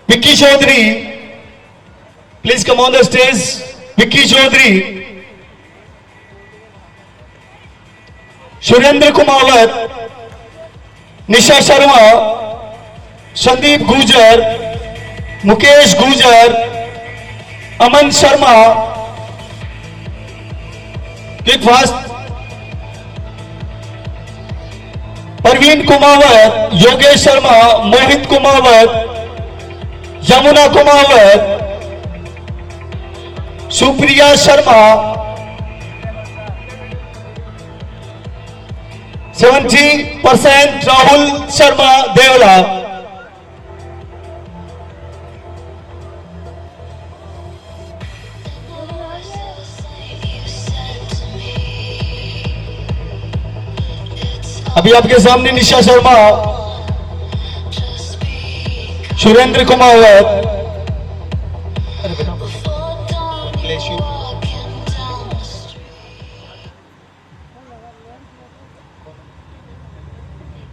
Vicky Chaudhary, please come on the stage. Vicky Chaudhary, Surendra Kumawat, Nisha Sharma, Sandeep Gujar, Mukesh Gujar, Aman Sharma. Quick fast. Parveen Kumawat, Yogesh Sharma, Mohit Kumawat, Yamuna Kumawat, Supriya Sharma, 70% Rahul Sharma Devla. अभी आपके सामने Nisha Sharma, Surendra Kumawat,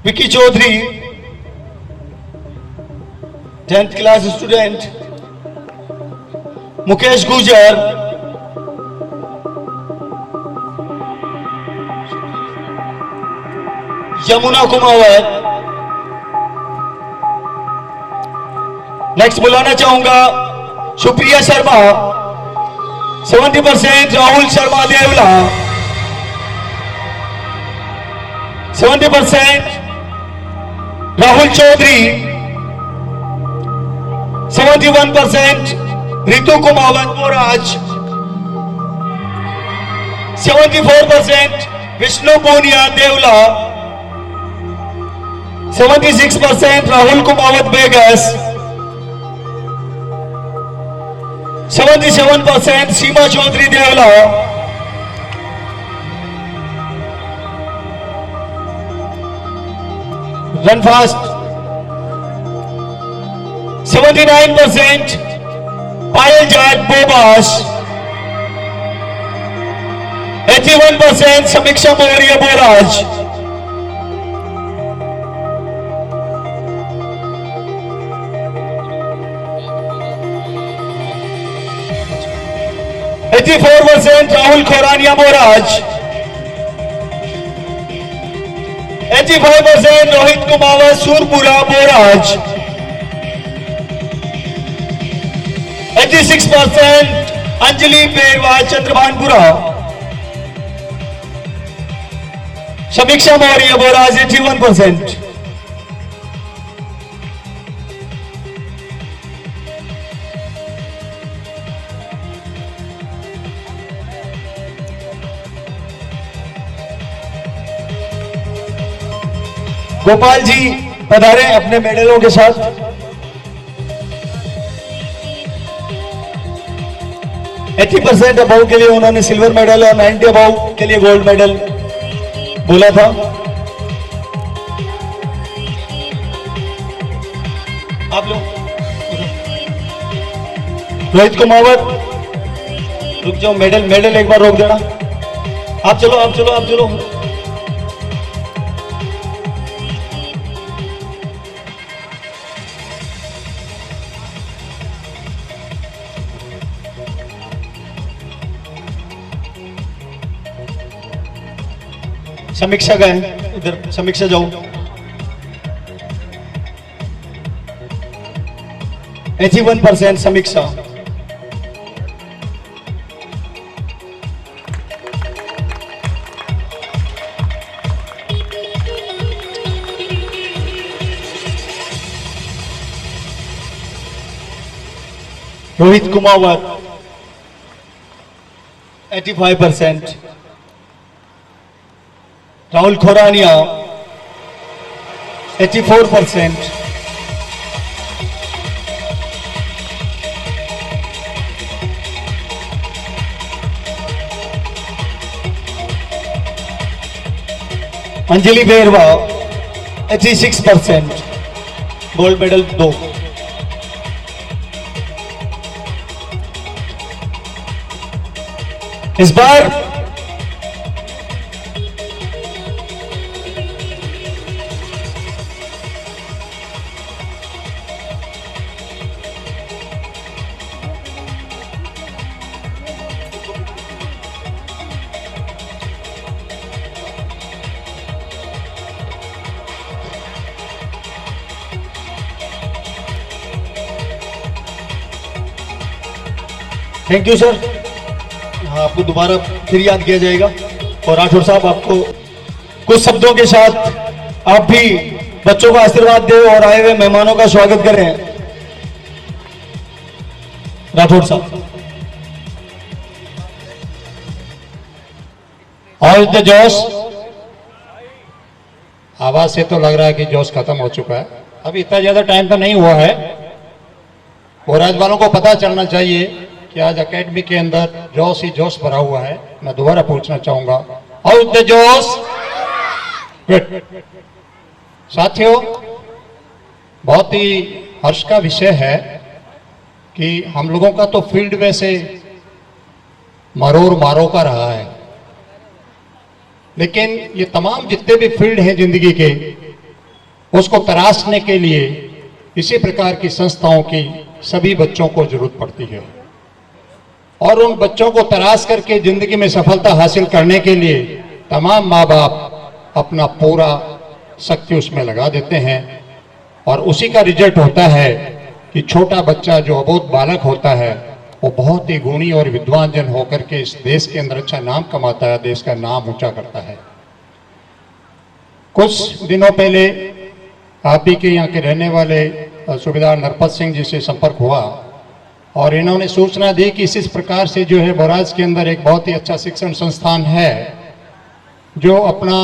Vicky Chaudhary, 10th class student, Mukesh Gujar, Yamuna Kumawat. Next बुलाना चाहूंगा सुप्रिया शर्मा, 70% राहुल शर्मा देवला, 70% राहुल चौधरी, 71% रितु कुमावत मोराज, 74% विष्णु पूनिया देवला, 76% Rahul Kumawat bags, 77% सीमा चौधरी देवला, 79% पायल जाट बोबास, 81% समीक्षा मौर्य बोराज, 84% राहुल खोरानिया मोराज, 85% रोहित कुमावत सूरपुरा मोराज, 86% अंजलि पेरवा चंद्रभानपुरा, समीक्षा मौर्य मोराज 81%। गोपाल जी पधारे अपने मेडलों के साथ। एटी % अबाउ के लिए उन्होंने सिल्वर मेडल और 90 अबाउ के लिए गोल्ड मेडल बोला था। आप लोग रोहित कुमावत रुक जाओ, मेडल एक बार रोक देना। आप चलो। समीक्षा गए इधर, समीक्षा जाओ। 81% समीक्षा। रोहित कुमावत 85%। राहुल खोरानिया 84%। अंजलि बेरवा 86%, गोल्ड मेडल 2। इस बार थैंक यू सर। हाँ, आपको दोबारा फिर याद किया जाएगा। और राठौर साहब, आपको कुछ शब्दों के साथ आप भी बच्चों को आशीर्वाद दें और आए हुए मेहमानों का स्वागत करें। राठौर साहब। हाउ इज द जोश? आवाज से तो लग रहा है कि जोश खत्म हो चुका है। अभी इतना ज्यादा टाइम तो नहीं हुआ है और आज वालों को पता चलना चाहिए कि आज एकेडमी के अंदर जोश ही जोश भरा हुआ है। मैं दोबारा पूछना चाहूंगा, हाउ इज द जोश? गुड। साथियों, बहुत ही हर्ष का विषय है कि हम लोगों का तो फील्ड वैसे मरोर मारो का रहा है, लेकिन ये तमाम जितने भी फील्ड हैं जिंदगी के, उसको तराशने के लिए इसी प्रकार की संस्थाओं की सभी बच्चों को जरूरत पड़ती है। और उन बच्चों को तराश करके जिंदगी में सफलता हासिल करने के लिए तमाम माँ बाप अपना पूरा शक्ति उसमें लगा देते हैं और उसी का रिजल्ट होता है कि छोटा बच्चा जो अबोध बालक होता है वो बहुत ही गुणी और विद्वान जन होकर के इस देश के अंदर अच्छा नाम कमाता है, देश का नाम ऊंचा करता है। कुछ दिनों पहले आप ही के यहाँ के रहने वाले सूबेदार नरपत सिंह जी से संपर्क हुआ और इन्होंने सूचना दी कि इस प्रकार से जो है बराज के अंदर एक बहुत ही अच्छा शिक्षण संस्थान है जो अपना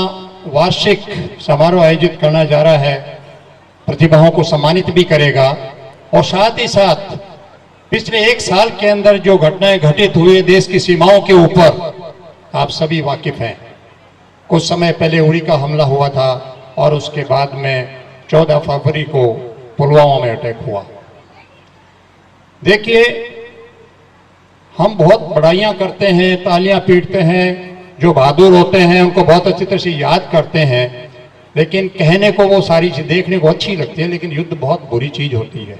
वार्षिक समारोह आयोजित करना जा रहा है, प्रतिभाओं को सम्मानित भी करेगा और साथ ही साथ पिछले एक साल के अंदर जो घटनाएं घटित हुई देश की सीमाओं के ऊपर आप सभी वाकिफ हैं। कुछ समय पहले उड़ी का हमला हुआ था और उसके बाद में 14 फरवरी को पुलवामा में अटैक हुआ। देखिए, हम बहुत बड़ाइयां करते हैं, तालियां पीटते हैं, जो बहादुर होते हैं उनको बहुत अच्छी तरह से याद करते हैं, लेकिन कहने को वो सारी चीज देखने को अच्छी लगती है, लेकिन युद्ध बहुत बुरी चीज होती है।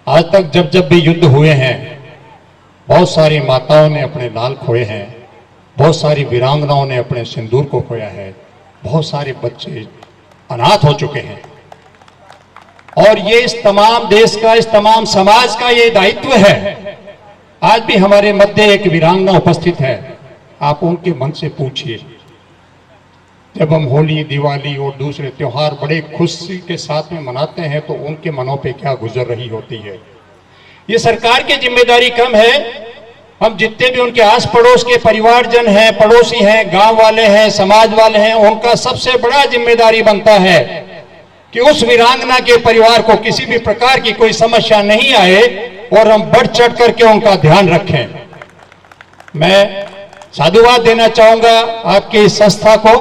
आज तक जब जब भी युद्ध हुए हैं बहुत सारी माताओं ने अपने लाल खोए हैं, बहुत सारी वीरांगनाओं ने अपने सिंदूर को खोया है, बहुत सारे बच्चे अनाथ हो चुके हैं और ये इस तमाम देश का, इस तमाम समाज का ये दायित्व है। आज भी हमारे मध्य एक वीरांगना उपस्थित है, आप उनके मन से पूछिए, जब हम होली, दिवाली और दूसरे त्योहार बड़े खुशी के साथ में मनाते हैं तो उनके मनों पे क्या गुजर रही होती है। ये सरकार की जिम्मेदारी कम है, हम जितने भी उनके आस पड़ोस के परिवारजन हैं, पड़ोसी हैं, गांव वाले हैं, समाज वाले हैं, उनका सबसे बड़ा जिम्मेदारी बनता है कि उस वीरांगना के परिवार को किसी भी प्रकार की कोई समस्या नहीं आए और हम बढ़ चढ़ करके उनका ध्यान रखें। मैं साधुवाद देना चाहूंगा आपकी इस संस्था को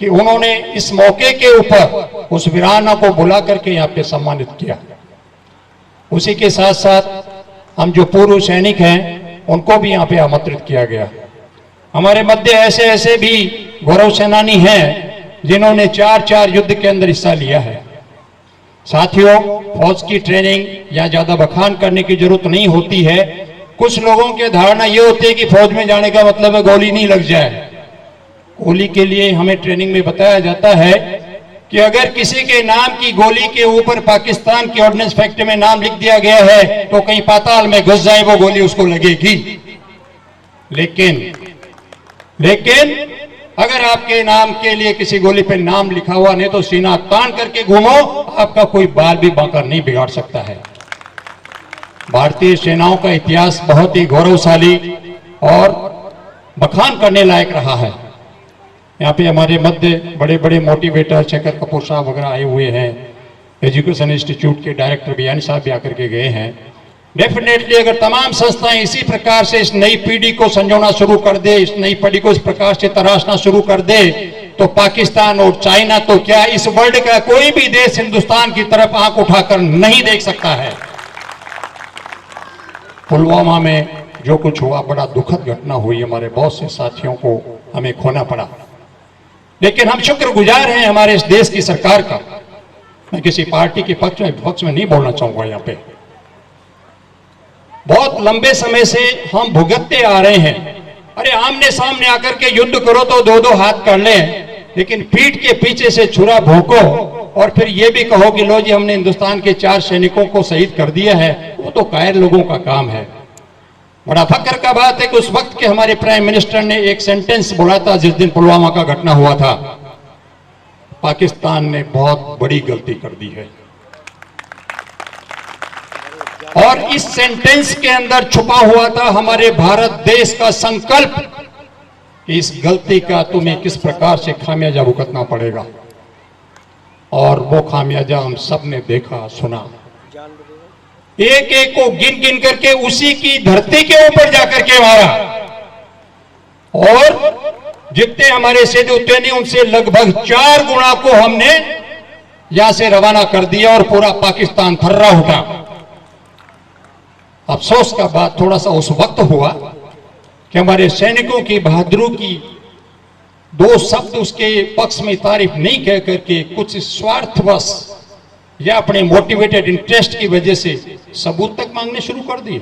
कि उन्होंने इस मौके के ऊपर उस वीरांगना को बुला करके यहाँ पे सम्मानित किया। उसी के साथ साथ हम जो पूर्व सैनिक हैं उनको भी यहाँ पे आमंत्रित किया गया। हमारे मध्य ऐसे ऐसे भी गौरव सेनानी हैं जिन्होंने 4 युद्ध के अंदर हिस्सा लिया है। साथियों, फौज की ट्रेनिंग या ज्यादा बखान करने की जरूरत नहीं होती है। कुछ लोगों की धारणा ये होती है कि फौज में जाने का मतलब है गोली नहीं लग जाए। गोली के लिए हमें ट्रेनिंग में बताया जाता है कि अगर किसी के नाम की गोली के ऊपर पाकिस्तान के ऑर्डिनेंस फैक्ट में नाम लिख दिया गया है तो कहीं पाताल में घुस जाए वो गोली उसको लगेगी। लेकिन अगर आपके नाम के लिए किसी गोली पे नाम लिखा हुआ नहीं तो सीना तान करके घूमो, आपका कोई बाल भी बांकर नहीं बिगाड़ सकता है। भारतीय सेनाओं का इतिहास बहुत ही गौरवशाली और बखान करने लायक रहा है। यहाँ पे हमारे मध्य बड़े बड़े मोटिवेटर शेखर कपूर साहब वगैरह आए हुए हैं, एजुकेशन इंस्टीट्यूट के डायरेक्टर बियानी साहब भी आकर के गए हैं। डेफिनेटली अगर तमाम संस्थाएं इसी प्रकार से इस नई पीढ़ी को संजोना शुरू कर दे, इस नई पीढ़ी को इस प्रकार से तराशना शुरू कर दे, तो पाकिस्तान और चाइना तो क्या, इस वर्ल्ड का कोई भी देश हिंदुस्तान की तरफ आंख उठाकर नहीं देख सकता है। पुलवामा में जो कुछ हुआ बड़ा दुखद घटना हुई, हमारे बहुत से साथियों को हमें खोना पड़ा, लेकिन हम शुक्रगुजार हैं हमारे इस देश की सरकार का। मैं किसी पार्टी के पक्ष में नहीं बोलना चाहूंगा। यहाँ पे बहुत लंबे समय से हम भुगतते आ रहे हैं। अरे आमने सामने आकर के युद्ध करो तो 2-2 हाथ कर लें, लेकिन पीठ के पीछे से छुरा भोंको और फिर ये भी कहो कि लो जी हमने हिंदुस्तान के 4 सैनिकों को शहीद कर दिया है, वो तो कायर लोगों का काम है। बड़ा फक्र का बात है कि उस वक्त के हमारे प्राइम मिनिस्टर ने एक सेंटेंस बोला था जिस दिन पुलवामा का घटना हुआ था, पाकिस्तान ने बहुत बड़ी गलती कर दी है। और इस सेंटेंस के अंदर छुपा हुआ था हमारे भारत देश का संकल्प कि इस गलती का तुम्हें किस प्रकार से खामियाजा भुगतना पड़ेगा। और वो खामियाजा हम सब ने देखा सुना, एक एक को गिन गिन करके उसी की धरती के ऊपर जाकर के मारा। और जितने हमारे सैनिक थे उनसे लगभग 4 गुना को हमने यहां से रवाना कर दिया और पूरा पाकिस्तान थर्रा उठा। अफसोस का बात थोड़ा सा उस वक्त हुआ कि हमारे सैनिकों की बहादुरी की 2 शब्द उसके पक्ष में तारीफ नहीं कह करके कुछ स्वार्थवश या अपने मोटिवेटेड इंटरेस्ट की वजह से सबूत तक मांगने शुरू कर दिए।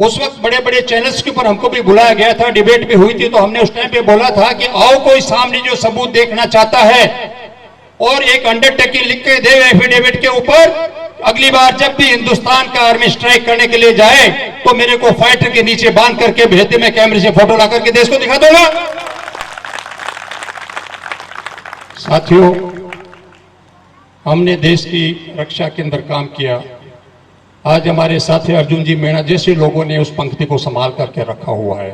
उस वक्त बड़े बड़े चैनल्स के ऊपर हमको भी बुलाया गया था, डिबेट भी हुई थी, तो हमने उस टाइम पे बोला था कि आओ कोई सामने जो सबूत देखना चाहता है और एक अंडरटेकिंग लिख के दे एफिडेविट के ऊपर, अगली बार जब भी हिंदुस्तान का आर्मी स्ट्राइक करने के लिए जाए तो मेरे को फाइटर के नीचे बांध करके भेज दे, मैं कैमरे से फोटो ला करके देश को दिखा दूंगा। साथियों, हमने देश की रक्षा के अंदर काम किया। आज हमारे साथी अर्जुन जी मीणा जैसे लोगों ने उस पंक्ति को संभाल करके रखा हुआ है।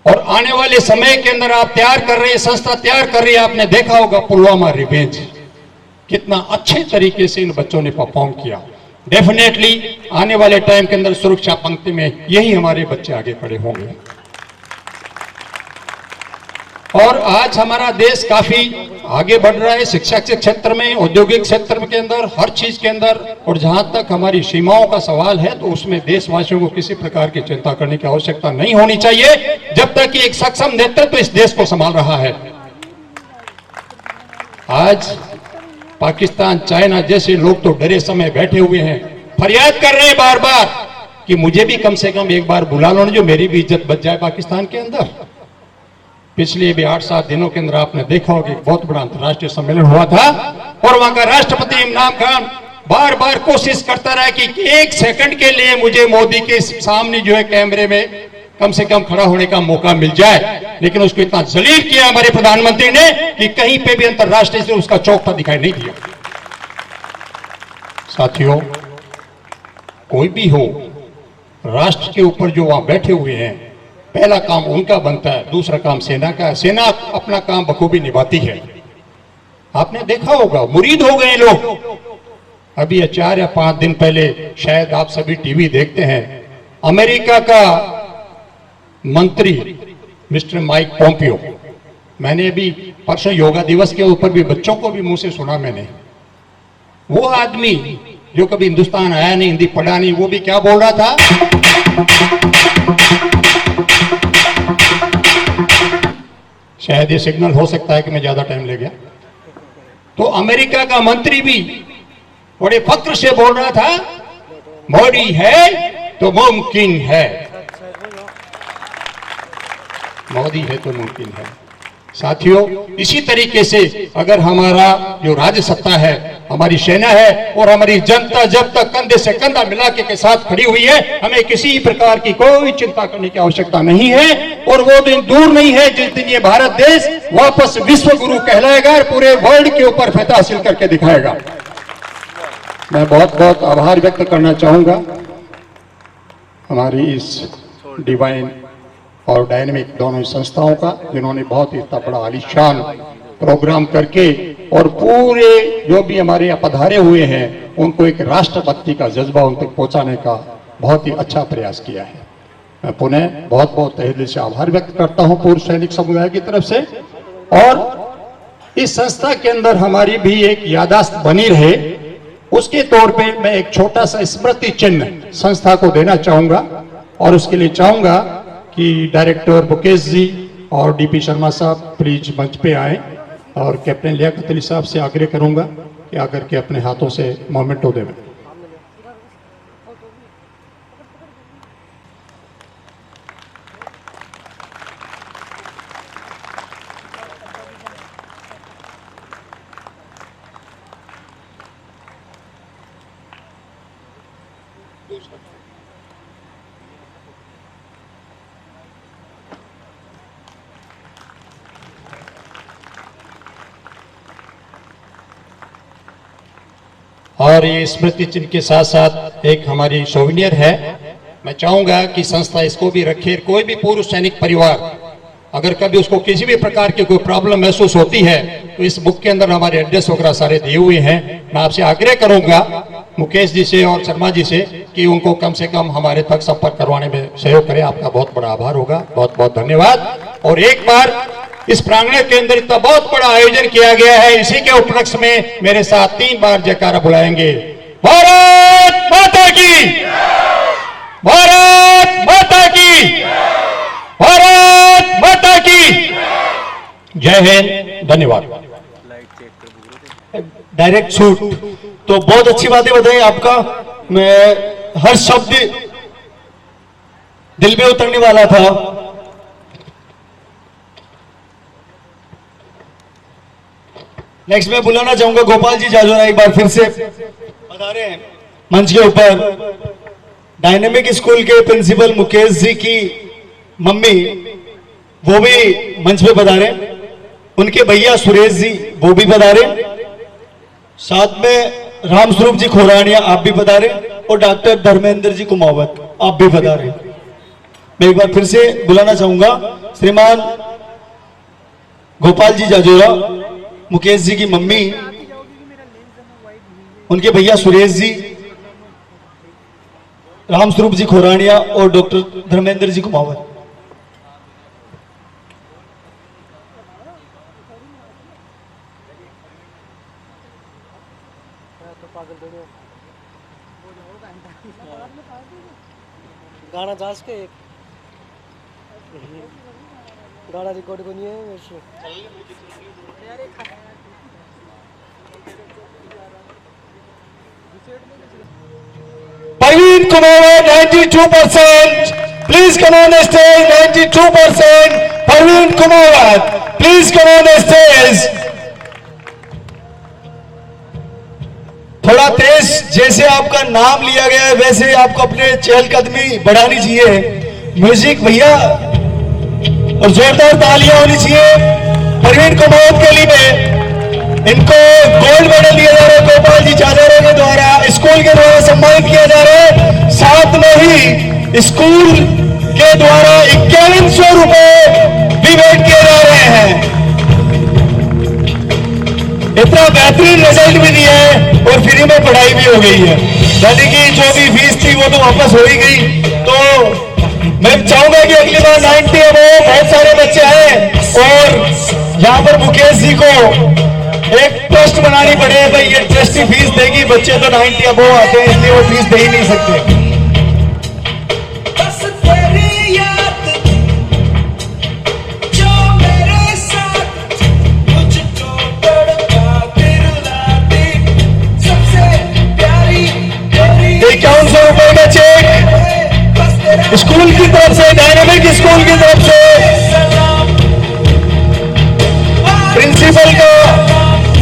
और आने वाले समय के अंदर आप तैयार कर रहे हैं, संस्था तैयार कर रही है, आपने देखा होगा पुलवामा रिवेंज, कितना अच्छे तरीके से इन बच्चों ने परफॉर्म किया। डेफिनेटली आने वाले टाइम के अंदर सुरक्षा पंक्ति में यही हमारे बच्चे आगे खड़े होंगे। और आज हमारा देश काफी आगे बढ़ रहा है, शिक्षा के क्षेत्र में, औद्योगिक क्षेत्र के अंदर, हर चीज के अंदर। और जहां तक हमारी सीमाओं का सवाल है तो उसमें देशवासियों को किसी प्रकार की चिंता करने की आवश्यकता नहीं होनी चाहिए जब तक कि एक सक्षम नेतृत्व इस देश को संभाल रहा है। आज पाकिस्तान, चाइना जैसे लोग तो डरे समय बैठे हुए हैं, फरियाद कर रहे हैं बार बार कि मुझे भी कम से कम एक बार बुला लो, जो मेरी भी इज्जत बच जाए पाकिस्तान के अंदर। पिछले भी 8-7 दिनों के अंदर आपने देखा होगा एक बहुत बड़ा अंतर्राष्ट्रीय सम्मेलन हुआ था और वहां का राष्ट्रपति इमरान खान बार बार कोशिश करता रहा कि 1 सेकंड के लिए मुझे मोदी के सामने जो है कैमरे में कम से कम खड़ा होने का मौका मिल जाए, लेकिन उसको इतना जलील किया हमारे प्रधानमंत्री ने कि कहीं पे भी अंतर्राष्ट्रीय से उसका चौकटा दिखाई नहीं दिया। साथियों, कोई भी हो, राष्ट्र के ऊपर जो वहां बैठे हुए हैं, पहला काम उनका बनता है, दूसरा काम सेना का है। सेना अपना काम बखूबी निभाती है। आपने देखा होगा मुरीद हो गए लोग। अभी 4 या 5 दिन पहले शायद आप सभी टीवी देखते हैं, अमेरिका का मंत्री मिस्टर माइक पोम्पियो, मैंने अभी परसों योगा दिवस के ऊपर भी बच्चों को भी मुंह से सुना मैंने, वो आदमी जो कभी हिंदुस्तान आया नहीं, हिंदी पढ़ा नहीं, वो भी क्या बोल रहा था, शायद ये सिग्नल हो सकता है कि मैं ज्यादा टाइम ले गया। तो अमेरिका का मंत्री भी बड़े फक्र से बोल रहा था, मोदी है तो मुमकिन है, मोदी है तो मुमकिन है। साथियों, इसी तरीके से अगर हमारा जो राज्य सत्ता है, हमारी सेना है और हमारी जनता जब तक कंधे से कंधा मिला के साथ खड़ी हुई है, हमें किसी प्रकार की कोई चिंता करने की आवश्यकता नहीं है। और वो दिन दूर नहीं है जिस दिन ये भारत देश वापस विश्व गुरु कहलाएगा और पूरे वर्ल्ड के ऊपर फतह हासिल करके दिखाएगा। मैं बहुत बहुत आभार व्यक्त करना चाहूंगा हमारी इस डिवाइन और डायनेमिक दोनों संस्थाओं का, जिन्होंने बहुत ही इतना बड़ा आलीशान प्रोग्राम करके और पूरे जो भी हमारे यहाँ पधारे हुए हैं उनको एक राष्ट्रभक्ति का जज्बा उन तक पहुंचाने का बहुत ही अच्छा प्रयास किया है। मैं पुनः बहुत बहुत तहे दिल से आभार व्यक्त करता हूं पूर्व सैनिक समुदाय की तरफ से। और इस संस्था के अंदर हमारी भी एक याददाश्त बनी रहे, उसके तौर पे मैं एक छोटा सा स्मृति चिन्ह संस्था को देना चाहूंगा। और उसके लिए चाहूंगा कि डायरेक्टर मुकेश जी और डीपी शर्मा साहब प्लीज मंच पे आए और कैप्टन लियाकत अली साहब से आग्रह करूंगा कि आकर के अपने हाथों से मोमेंटो देवें। और ये स्मृति चिन्ह के साथ साथ एक हमारी सोविनियर है। मैं चाहूंगा कि संस्था इसको भी रखे। कोई भी पूर्व सैनिक परिवार अगर कभी उसको किसी भी प्रकार की कोई प्रॉब्लम महसूस होती है तो इस बुक के अंदर हमारे एड्रेस वगैरह सारे दिए हुए हैं। मैं आपसे आग्रह करूंगा मुकेश जी से और शर्मा जी से कि उनको कम से कम हमारे तक संपर्क करवाने में सहयोग करें। आपका बहुत बड़ा आभार होगा। बहुत बहुत धन्यवाद। और एक बार इस प्रांगण के अंदर इतना बहुत बड़ा आयोजन किया गया है, इसी के उपलक्ष्य में मेरे साथ 3 बार जयकारा बुलाएंगे। भारत माता की, भारत माता की, भारत माता की जय हिंद। धन्यवाद। डायरेक्ट शूट तो बहुत अच्छी बातें बताई आपका। मैं हर शब्द दिल में उतरने वाला था। नेक्स्ट मैं बुलाना चाहूंगा गोपाल जी जाजोरा, एक बार फिर से बता रहे हैं मंच के ऊपर। डायनेमिक स्कूल के प्रिंसिपल मुकेश जी की मम्मी वो भी मंच पे पधारे, उनके भैया सुरेश जी वो भी पधारे, साथ में रामस्वरूप जी खोरानिया आप भी पधारे और डॉक्टर धर्मेंद्र जी कुमावत आप भी पधारे। मैं एक बार फिर से बुलाना चाहूंगा श्रीमान गोपाल जी जाजोरा, मुकेश जी की मम्मी, उनके भैया सुरेश जी, रामस्वरूप जी खोरानिया और डॉक्टर धर्मेंद्र जी कुमावत। गाना जांच के एक गाना रिकॉर्ड को नहीं है मेरे से। Praveen Kumar 92%. Please come on the stage. 92%. Praveen Kumar, please come on the stage. थोड़ा तेज, जैसे आपका नाम लिया गया है वैसे आपको अपने चहलकदमी बढ़ानी चाहिए। म्यूजिक भैया और जोरदार तालियां होनी चाहिए प्रवीण कुमार के लिए। इनको गोल्ड मेडल दिया जा रहा है गोपाल जी जाजोरा के द्वारा, स्कूल के द्वारा सम्मानित किया जा रहा है। साथ में ही स्कूल के द्वारा 5100 रुपए भी भेंट किए जा रहे हैं। इतना बेहतरीन रिजल्ट भी दिया है और फ्री में पढ़ाई भी हो गई है, यानी कि जो भी फीस थी वो तो वापस हो ही गई। तो मैं चाहूंगा कि अगली बार 90 अबव बहुत सारे बच्चे आए और यहाँ पर मुकेश जी को एक ट्रस्ट बनानी पड़े। भाई ये ट्रस्ट की फीस देगी, बच्चे तो 90 अबव आते हैं इसलिए वो फीस दे ही नहीं सकते। ₹5100 का चेक स्कूल की तरफ से, डायनेमिक स्कूल की तरफ से प्रिंसिपल का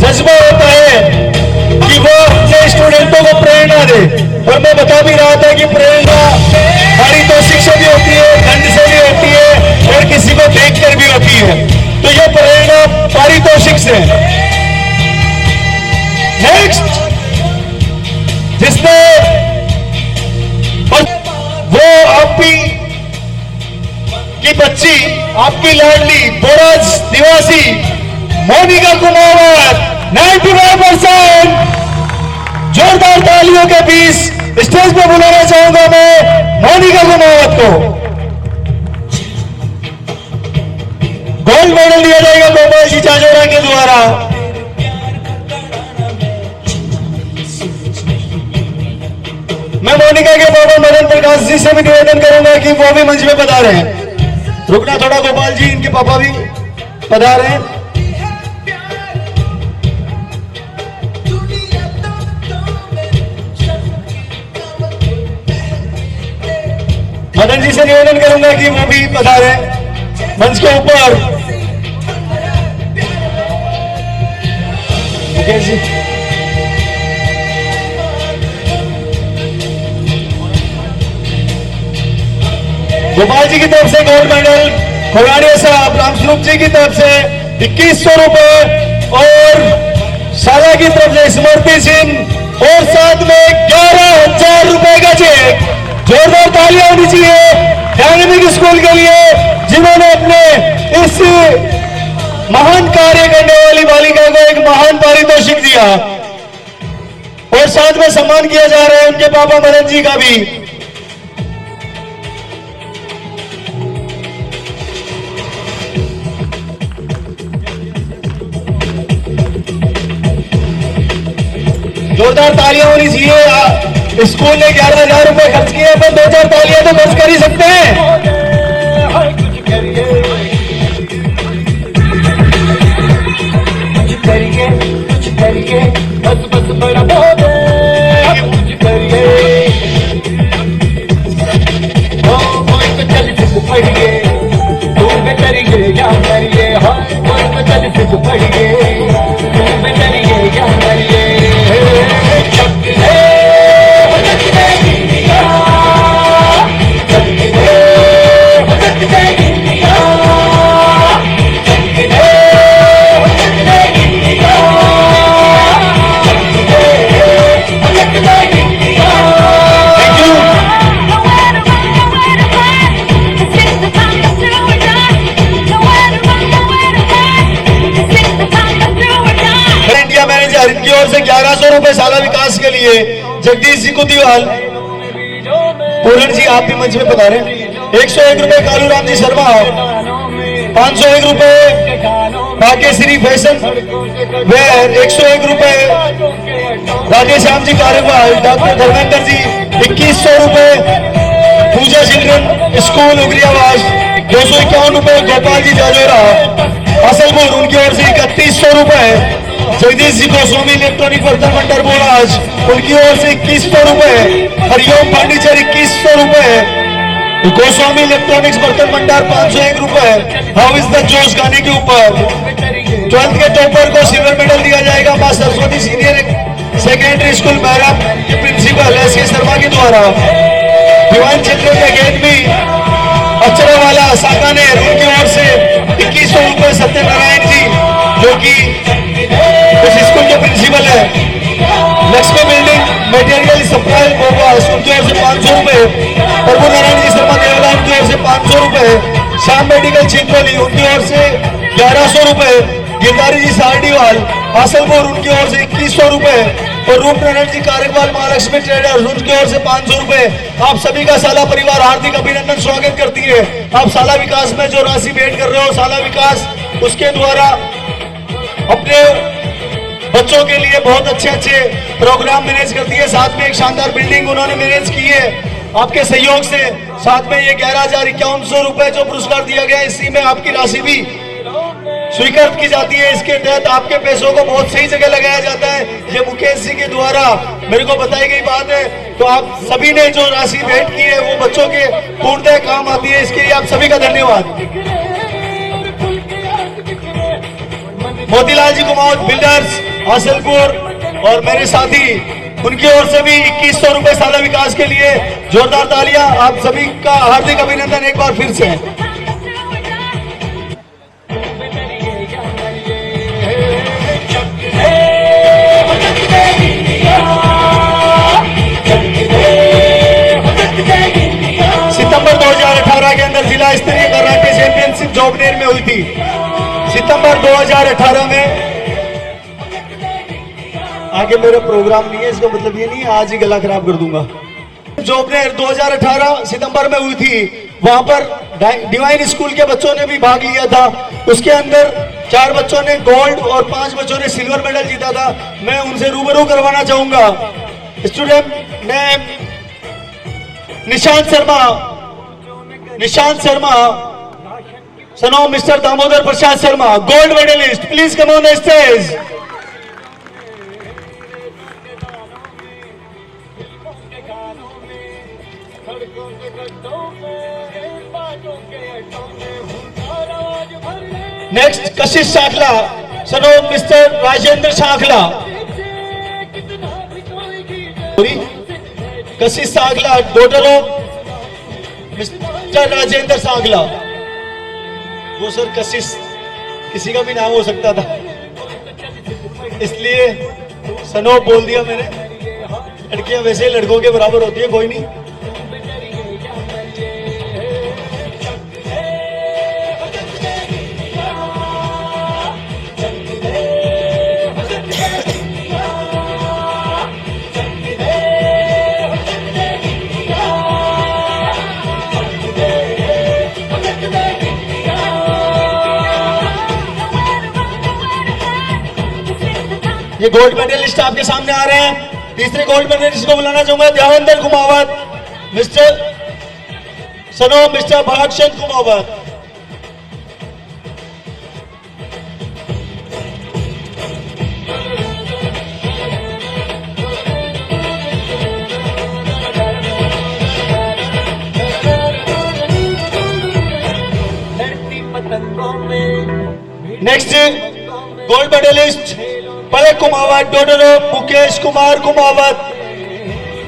जज्बा होता है कि वो अपने स्टूडेंटों को प्रेरणा दे। और मैं बता भी रहा था कि प्रेरणा पारितोषिक से भी होती है, दंड से भी होती है और किसी को देखकर भी होती है। तो ये प्रेरणा पारितोषिक से। नेक्स्ट जिसने वो आपकी की बच्ची, आपकी लाडली बोराज निवासी मोनिका कुमार 95%। जोरदार तालियों के बीच स्टेज पर बुलाना चाहूंगा मैं मोनिका कुमार को। गोल्ड मेडल दिया जाएगा गोपाल जी जाजोरा के द्वारा। मैं मोनिका के बाबा मदन प्रकाश जी से भी निवेदन करूंगा कि वो भी मंच में पधारे हैं। रुकना थोड़ा गोपाल जी, इनके पापा भी पधारे हैं। मदन जी से निवेदन करूंगा कि वो भी पधारे मंच के ऊपर। मुकेश जी गोपाल जी की तरफ से गोल्ड मेडल, खोरानिया साहब रामस्वरूप जी की तरफ से 2100 रुपए और साला की तरफ से स्मृति चिन्ह और साथ में 11,000 रुपए का चेक। जोरदार तालियां होनी चाहिए डायनेमिक स्कूल के लिए, जिन्होंने अपने इस महान कार्य करने वाली बालिका को एक महान पारितोषिक दिया। और साथ में सम्मान किया जा रहा है उनके पापा मदन जी का भी। जोरदार तालियां होनी चाहिए। स्कूल ने 11,000 रुपए खर्च किए, अपन 2-4 तालियां तो खर्च कर ही सकते हैं। कुछ करिए बस बस बड़ा बोले कुछ करिए ओ कोई तो चल सिद्ध पड़िए तू में करिए या करिए हाँ कोई तो चल सिद्ध पड़िए तू में करिए या करिए इनकी ओर से 1100 रुपए साला विकास के लिए जगदीश जी कुतीवाल। पूरण जी आप भी मंच में बता रहे हैं। 101 रुपए कालूराम जी शर्मा, 501 रुपए भाग्यश्री फैशन वेयर, 101 रुपए राधेश्याम जी कार्यवाल, डॉक्टर धर्मेंद्र जी 2100 रुपए पूजा चिल्ड्रन स्कूल उगरियावास, 251 रुपए गोपाल जी जाजोरा असलपुर, उनकी ओर से 3100 रुपए जगदीश जी गोस्वामी इलेक्ट्रॉनिक बर्तन भंडार बोराज, उनकी ओर से 2100 रुपए हरिओम फर्नीचर 2100 रुपए गोस्वामी इलेक्ट्रॉनिक्स बर्तन भंडार 501 रुपए हाउ इज द जोश गाने के ऊपर 12th के टॉपर को सिल्वर मेडल दिया जाएगा मां Saraswati senior secondary school Bairam के प्रिंसिपल एस.के. शर्मा के द्वारा। डिवाइन चिल्ड्रन अकेडमी अचरावाला साकानेर, उनकी ओर से 2100 रुपए सत्यनारायण जी जो कि उस स्कूल के प्रिंसिपल है। Lakshmi building material supply Bobas, उनकी ओर से 500 रुपए प्रभु नारायण जी शर्मा देवला, उनकी ओर से 500 रुपए श्याम मेडिकल चिंतोली, उनकी ओर से 1100 रुपए गिरधारी जी सारडीवाल हासलपुर, उनकी ओर से 2100 रुपए और रूप नारायण जी कार्यवाल महालक्ष्मी ट्रेडर्स, उनकी ओर से 500 रुपए। आप सभी का साला परिवार हार्दिक अभिनंदन स्वागत करती है। आप साला विकास में जो राशि भेंट कर रहे हो, साला विकास उसके द्वारा अपने बच्चों के लिए बहुत अच्छे अच्छे प्रोग्राम मैनेज करती है। साथ में एक शानदार बिल्डिंग उन्होंने मैनेज की है आपके सहयोग से। साथ में ये 11,5100 रुपए जो पुरस्कार दिया गया है, इसी में आपकी राशि भी स्वीकृत की जाती है। इसके तहत आपके पैसों को बहुत सही जगह लगाया जाता है। ये मुकेश जी के द्वारा मेरे को बताई गई बात है। तो आप सभी ने जो राशि भेंट की है वो बच्चों के पूर्णतः काम आती है। इसके लिए आप सभी का धन्यवाद। मोतीलाल जी कुमार बिल्डर्स हासलपुर और मेरे साथी, उनकी ओर से भी 2100 रुपए साला विकास के लिए जोरदार तालियां। आप सभी का हार्दिक अभिनंदन एक बार फिर से। सितंबर 2018 के अंदर जिला स्तरीय कराटे चैंपियनशिप जोबनेर में हुई थी। सितंबर 2018 में आगे मेरा प्रोग्राम नहीं है, इसका मतलब ये नहीं है आज ही गला खराब कर दूंगा। जोबनेर 2018 सितंबर में हुई थी। वहां पर डिवाइन स्कूल के बच्चों ने भी भाग लिया था। उसके अंदर 4 बच्चों ने गोल्ड और 5 बच्चों ने सिल्वर मेडल जीता था। मैं उनसे रूबरू करवाना चाहूंगा। Student name Nishant Sharma son of Mr. Damodar Prasad Sharma, gold medalist. Please come on the stage. Next, Kashish Shakla, son of Mr. Rajendra Shakla. Kashish Shakla, daughter of Mr. Rajendra Shakla. वो sir कशिश किसी का भी नाम हो सकता था, इसलिए सनोप बोल दिया मैंने। लड़कियां वैसे ही लड़कों के बराबर होती है, कोई नहीं। ये गोल्ड मेडलिस्ट आपके सामने आ रहे हैं। तीसरे गोल्ड मेडलिस्ट को बुलाना चाहूंगा, Devendra Kumawat, mister son of mister Bhagchand Kumawat. लड़ती पतंगों में next gold medalist Palak Kumawat, daughter of Mukesh Kumar Kumawat.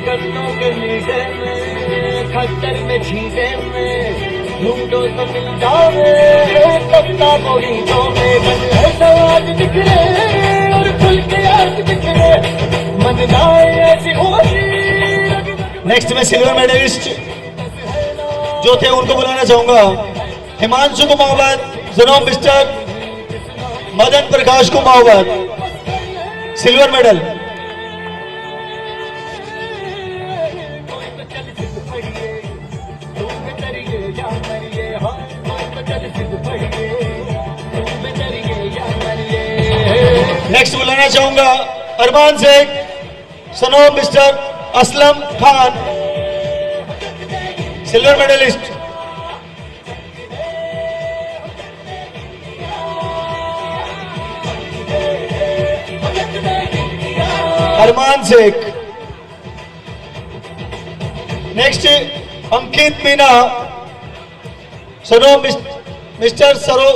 गन्नों के नीचे में, खच्चर में छींटे में, ढूंढो तो मिल जाओगे, पत्ता बोरीचों में। मन है सवाज बिखरे और खुल के आज बिखरे, मन जाए ऐसी होशी। नेक्स्ट में सिल्वर मेडलिस्ट जो थे उनको बुलाना चाहूंगा, हिमांशु कुमावत, जनो mister Madan Prakash Kumawat, silver medal. Next बुलाना चाहूंगा अरमान शेख, सनो mister Aslam Khan, silver medallist. Arman Shaikh. Next Ankit Meena, सनो मिस्टर सरो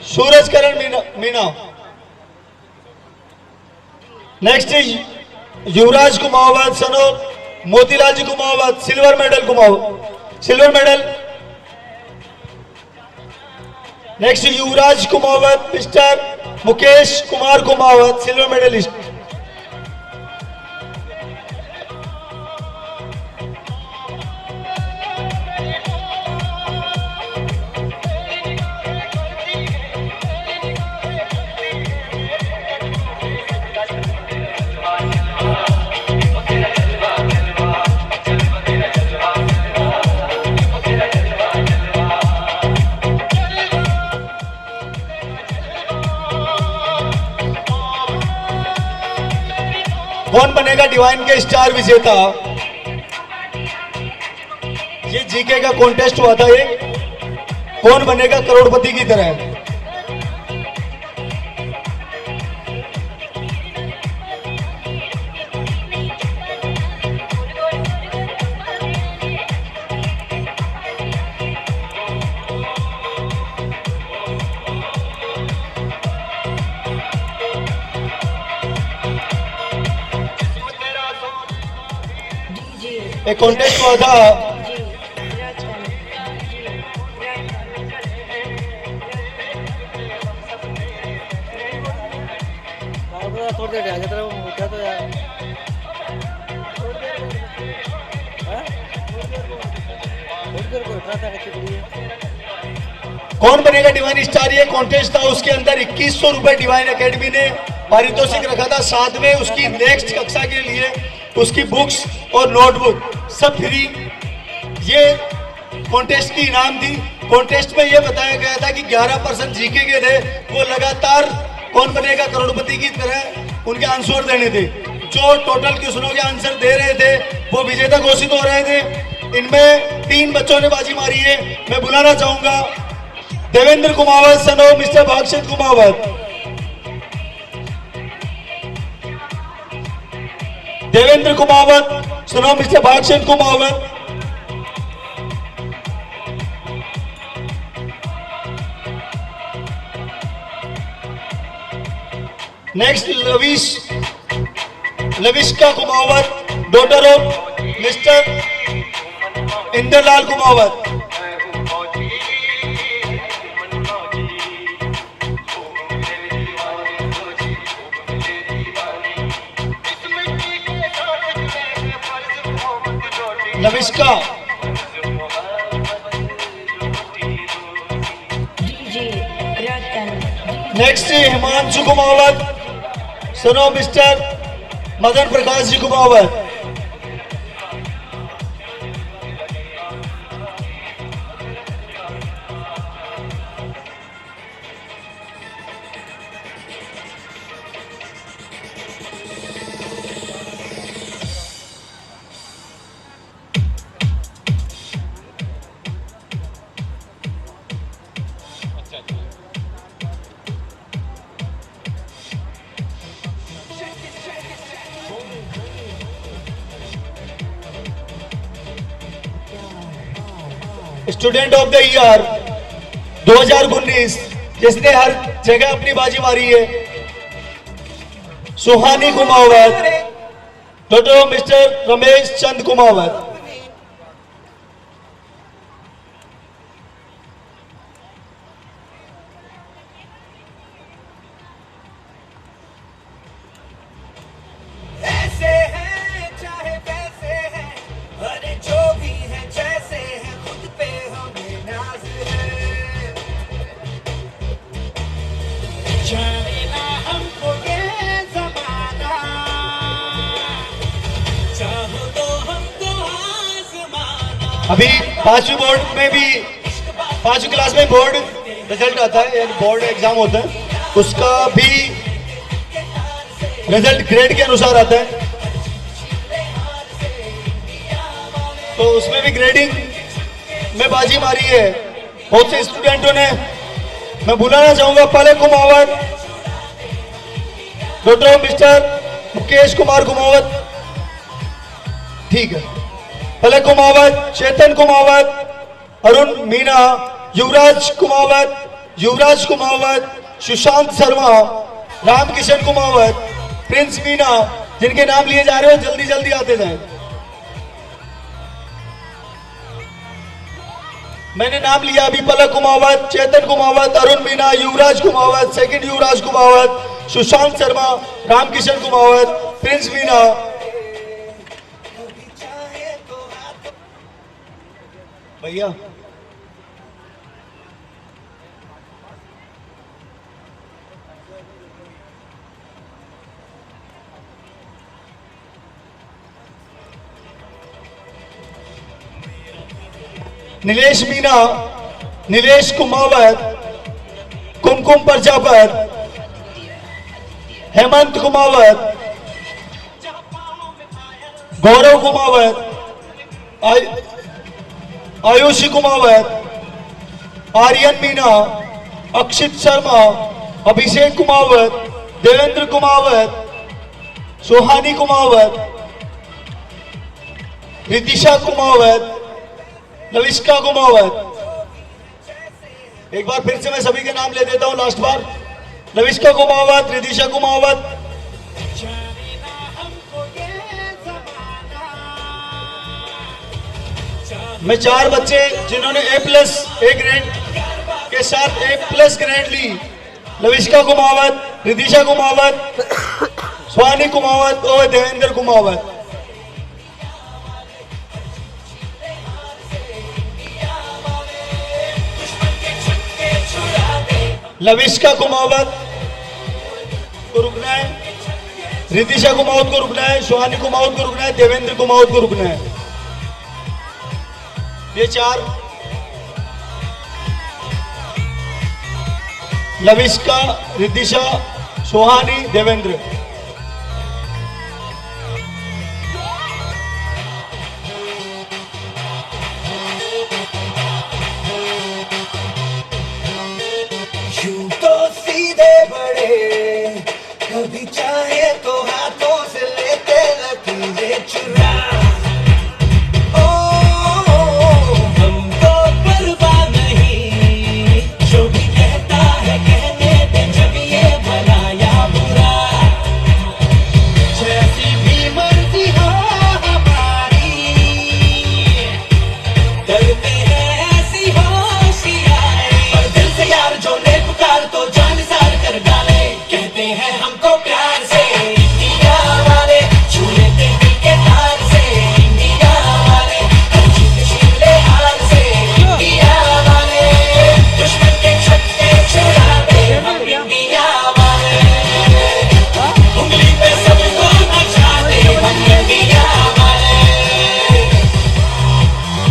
सूरज करण मीना। नेक्स्ट युवराज कुमावत, सनो Motilal ji Kumawat, silver medal. Next Yuvraj Kumawat, mister Mukesh Kumar Kumawat, silver medallist. कौन बनेगा डिवाइन के स्टार विजेता? ये जीके का कॉन्टेस्ट हुआ था, ये कौन बनेगा करोड़पति की तरह। एक कॉन्टेस्ट हुआ था, थोड़ी देर आ जाता वो मुद्दा तो यार। थोड़ी देर को उठा था कच्ची है। कौन बनेगा डिवाइन स्टार, ये कॉन्टेस्ट था। उसके अंदर 2100 रुपए डिवाइन एकेडमी ने पारितोषिक रखा था। साथ में उसकी नेक्स्ट कक्षा के लिए उसकी बुक्स और नोटबुक सब फ्री। ये कॉन्टेस्ट की इनाम थी। कॉन्टेस्ट में ये बताया गया था कि 11% जीके के थे, वो लगातार कौन बनेगा करोड़पति की तरह उनके आंसर देने थे। जो टोटल क्वेश्चनों के आंसर दे रहे थे वो विजेता घोषित हो रहे थे। इनमें 3 बच्चों ने बाजी मारी है। मैं बुलाना चाहूंगा देवेंद्र कुमावत, सनो मिस्टर भागचंद कुमावत। देवेंद्र कुमावत, सनो mister Bhagchand Kumawat. Next Lavishka Kumawat, daughter of mister Indralal Kumawat. Lavishka, DJ Ratan. Next Himanshu Kumawat, सुनो mister Madan Prakash ji Kumawat. Student of the year 2019 जिसने हर जगह अपनी बाजी मारी है, सुहानी कुमावत, डॉक्टर मिस्टर रमेश चंद कुमावत। ऐसे हैं चाहे वैसे हैं, अरे जो भी है जैसे हैं, खुद पे हमें नाज है। जाने ना हमको ये ज़माना, चाहो तो हमको आज़माना। अभी 5वीं बोर्ड में भी 5वीं क्लास में बोर्ड रिजल्ट आता है, यानी बोर्ड एग्जाम होता है, उसका भी रिजल्ट ग्रेड के अनुसार आता है, तो उसमें भी ग्रेडिंग में बाजी मारी है बहुत से स्टूडेंटों ने। मैं बुलाना चाहूंगा पलक कुमावत, डॉक्टर मिस्टर मुकेश कुमार कुमावत, ठीक है, पलक कुमावत, चेतन कुमावत, अरुण मीना, युवराज कुमावत, सुशांत शर्मा, रामकिशन कुमावत, प्रिंस मीना, जिनके नाम लिए जा रहे हो जल्दी जल्दी आते जाए। मैंने नाम लिया अभी पलक कुमावत, चेतन कुमावत, अरुण मीना, युवराज कुमावत, सेकंड युवराज कुमावत, सुशांत शर्मा, रामकिशन कुमावत, प्रिंस मीना। भैया नीलेश मीना, नीलेश कुमावत, कुमकुम प्रजापत, हेमंत कुमावत, गौरव कुमावत, आयुषी कुमावत, आर्यन मीना, अक्षित शर्मा, अभिषेक कुमावत, देवेंद्र कुमावत, सुहानी कुमावत, रितिशा कुमावत, लविष्का कुमावत। एक बार फिर से मैं सभी के नाम ले देता हूं लास्ट बार। लविष्का कुमावत, रितिशा कुमावत, मैं 4 बच्चे जिन्होंने A+ ग्रेड के साथ A+ ग्रेड ली, लविष्का कुमावत, रितिशा कुमावत, सुहानी कुमावत और देवेंद्र कुमावत। लविष्का कुमावत को रुकना है, रितिशा कुमावत को रुकना है, सुहानी कुमावत को रुकना है, देवेंद्र कुमावत को रुकना है। ये 4 लविष्का, रितिशा, सुहानी, देवेंद्र। यूं तो सीधे बड़े, कभी चाहे तो हाथों से लेते लकीरें चुरा। ओ, हमको परवाह नहीं, जो भी कहता है कहने दे, जब ये भला या बुरा।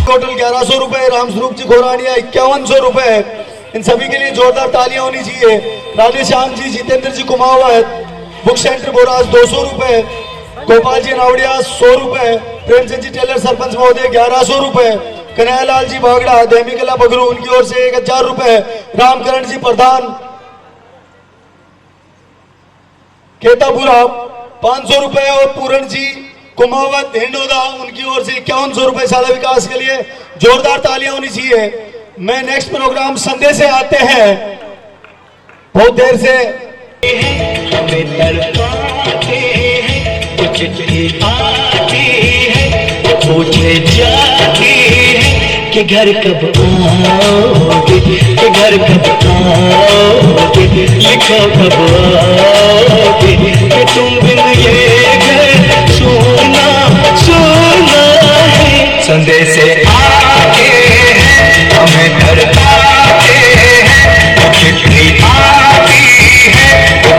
टोटल 1100 रुपए, रामस्वरूप जी खोरानिया 5100 रुपए। इन सभी के लिए जोरदार तालियां होनी चाहिए। राधे श्याम जी, जितेंद्र जी कुमावत, बुक सेंटर बोराज 200 रुपए, गोपाल जी नावड़िया 100 रुपए, प्रेमचंद जी टेलर सरपंच महोदय 1100 रुपए, कन्हैयालाल जी बागड़ा देमीकला बगरू उनकी ओर से 1000 रुपए, रामकरण जी प्रधान केतापुरा 500 रुपए और पूरण जी कुमावत हिंडोदा उनकी ओर से 5100 रुपए शाला विकास के लिए जोरदार तालियां होनी चाहिए। मैं नेक्स्ट प्रोग्राम संदेश से आते हैं, बहुत देर से हमें तड़पाते हैं, कुछ आती है, पूछे जाती है कि घर कब आओगे, कि घर कब आओगे, लिखो कब आओगे, कि तुम बिन ये घर सोना सोना है। संदेश से आते हैं, हमें तड़पाते हैं, चिट्ठी आती है,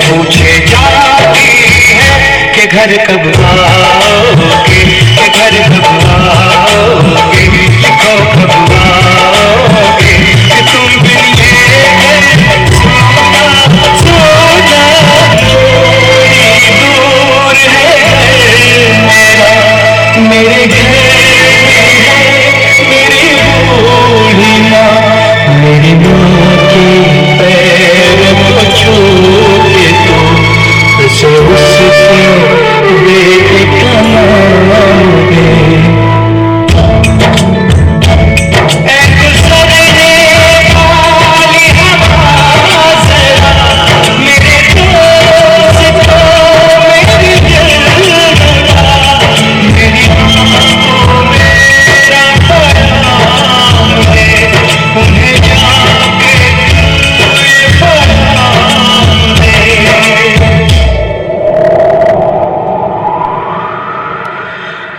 पूछे जाती है कि घर कब आओगे, कि घर कब आओगे, लिखो कब आओगे, कि तुम बिन ये सोना सोना थोड़ी दूर है मेरा, मेरे घर है मेरी बूढ़ी माँ, मेरी माँ के पैर को छू के तो उसे उसके बेटे का नाम दे।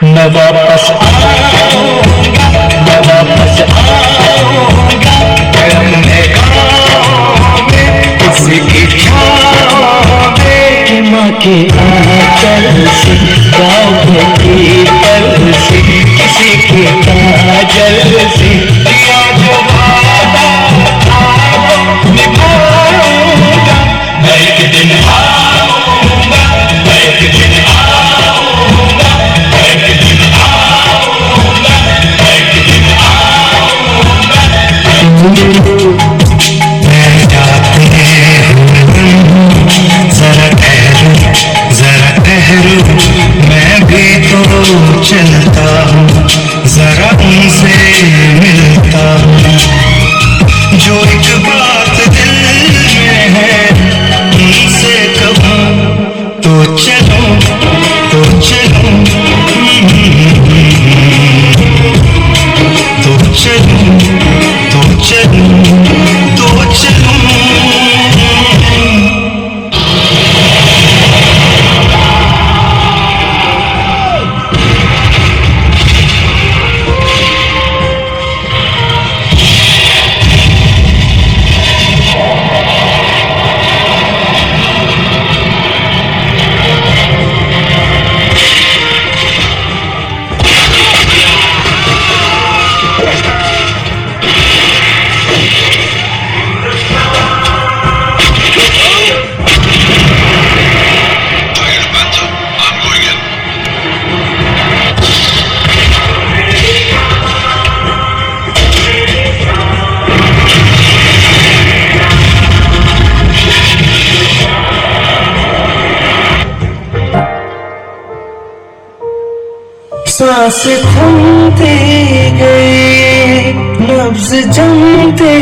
मैं वापस आऊंगा, मैं वापस आऊंगा, अपने गाँव में किसी की छाँव में, कि माँ के आंचल से, गाँव की पल से, किसी के काजल से दिया जो वादा आओ निभाऊंगा। मैं एक दिन आऊंगा, मैं एक दिन आऊंगा, मैं भी तो चलता हूँ, जरा उनसे मिलता हूँ, जो एक बात दिल में है उनसे कहूँ, तो चलो तो चलो, तो चलो तो चलो तो चलो। सांस थमते गए, नब्ज जमते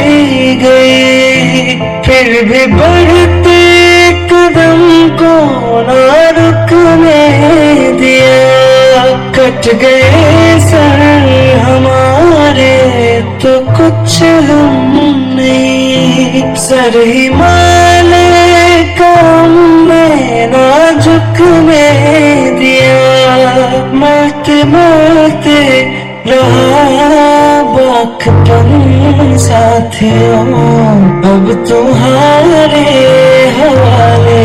गए, फिर भी बढ़ते कदम को ना रुकने दिया। कट गए सर हमारे तो कुछ हम नहीं, सर हिमालय का हमने ना झुकने दिया। मरते मरते रहा बाकपन साथियों, अब तुम्हारे हवाले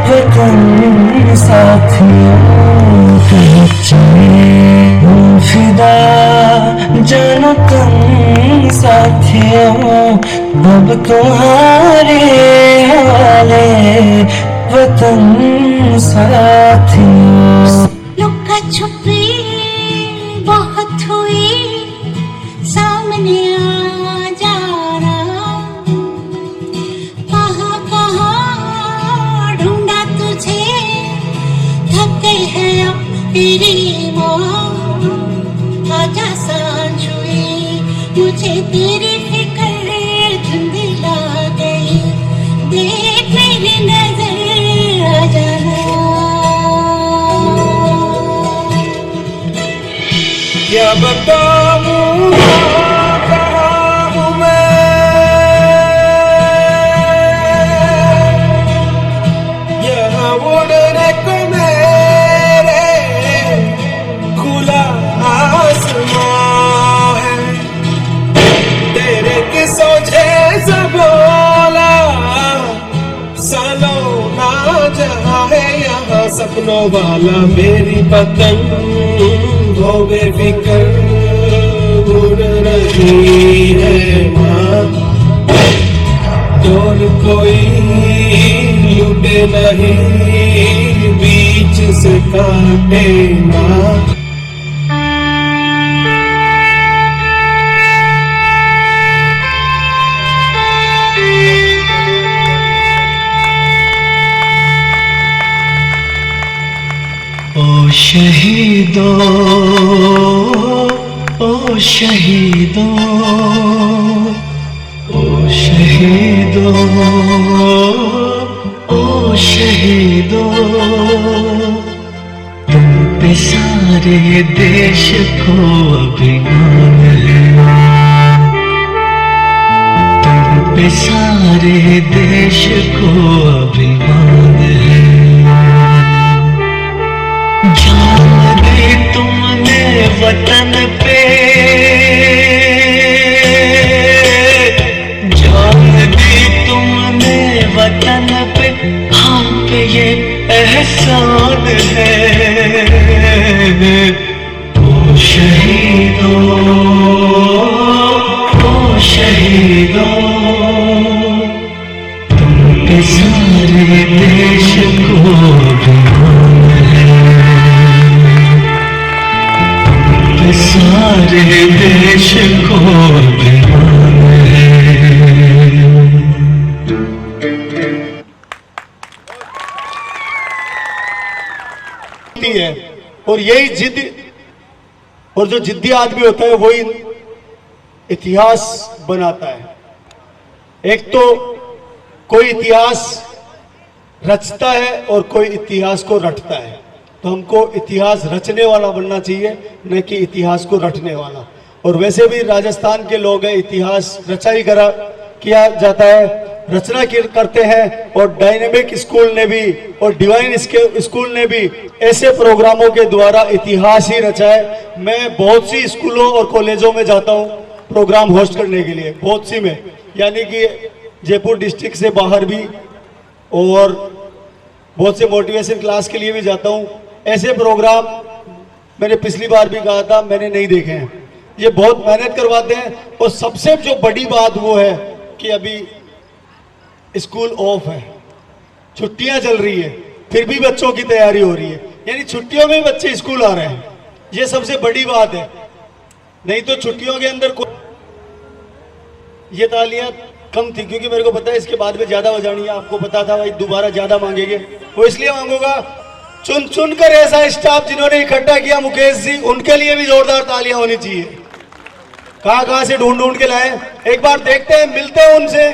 वतन साथियों। कहीं चले फिदा जानो तुम साथियों अब तुम्हारे हाले वतन साथियों। लुका छुपी बहुत हुई सामने आ जाना, कहाँ कहाँ ढूंढा तुझे थक गई है अब तेरी मौत। आजा सांझ हुई मुझे तेरी फिक्र धुंधला गई, देख मेरी नजर आ जाना। क्या बताऊं कहाँ हूँ मैं, यहाँ उड़ने को मेरे खुला आसमां है, तेरे की सोचे बोला सालों ना जहाँ है यहाँ सपनों वाला मेरी पतंग हो बेफिक्र उड़ रही है माँ, और कोई लूटे नहीं बीच से काटे ना। ओ शहीदों, ओ शहीदों, ओ शहीदों, ओ शहीदों, तुम पे सारे देश को अभिमान है, तुम पे सारे देश को अभिमान है। जान दी तुमने वतन पे, जान दी तुमने वतन पे, हम पे ये एहसान है। ओ शहीदों, ओ शहीदों, तुम पे सारे देश को अभिमान है, सारे देश को अभिमान है। और यही जिद, और जो जिद्दी आदमी होता है वही इतिहास बनाता है। एक तो कोई इतिहास रचता है और कोई इतिहास को रटता है, तो हमको इतिहास रचने वाला बनना चाहिए, न कि इतिहास को रटने वाला। और वैसे भी राजस्थान के लोग हैं, इतिहास रचाई किया जाता है, रचना करते हैं। और डायनेमिक स्कूल ने भी और डिवाइन स्कूल ने भी ऐसे प्रोग्रामों के द्वारा इतिहास ही रचा है। मैं बहुत सी स्कूलों और कॉलेजों में जाता हूँ प्रोग्राम होस्ट करने के लिए, बहुत सी में, यानी कि जयपुर डिस्ट्रिक्ट से बाहर भी, और बहुत से मोटिवेशन क्लास के लिए भी जाता हूँ। ऐसे प्रोग्राम मैंने पिछली बार भी कहा था, मैंने नहीं देखे हैं। ये बहुत मेहनत करवाते हैं। और सबसे जो बड़ी बात वो है कि अभी स्कूल ऑफ है, छुट्टियां चल रही है, फिर भी बच्चों की तैयारी हो रही है, यानी छुट्टियों में बच्चे स्कूल आ रहे हैं। ये सबसे बड़ी बात है। नहीं तो छुट्टियों के अंदर ये तालियां कम थी, क्योंकि मेरे को पता है इसके बाद में ज्यादा बजानी है। आपको पता था भाई दोबारा ज्यादा मांगेंगे, वो इसलिए मांगूंगा। चुन चुन कर ऐसा स्टाफ जिन्होंने इकट्ठा किया मुकेश जी, उनके लिए भी जोरदार तालियां होनी चाहिए। कहां से ढूंढ ढूंढ के लाए, एक बार देखते हैं, मिलते हैं उनसे।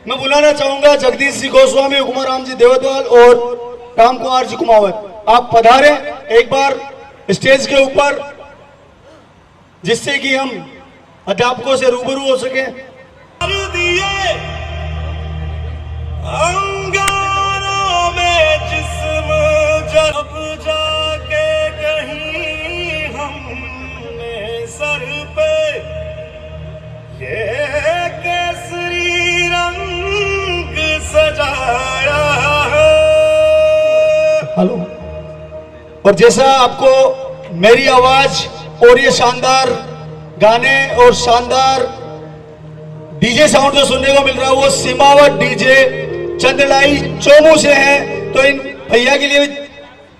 मैं बुलाना चाहूंगा जगदीश जी गोस्वामी, कुमाराम जी देवतवाल और राम कुमार जी कुमावत। आप पधारे एक बार स्टेज के ऊपर, जिससे कि हम अध्यापकों से रूबरू हो सके। अंगारों में जिस्म जब जाके कहीं हमने सर पे ये केसरी रंग सजाया है। हेलो। और जैसा आपको मेरी आवाज और ये शानदार गाने और शानदार डीजे साउंड जो सुनने को मिल रहा है वो सीमावट डीजे चंदलाई चोमू से है। तो इन भैया के लिए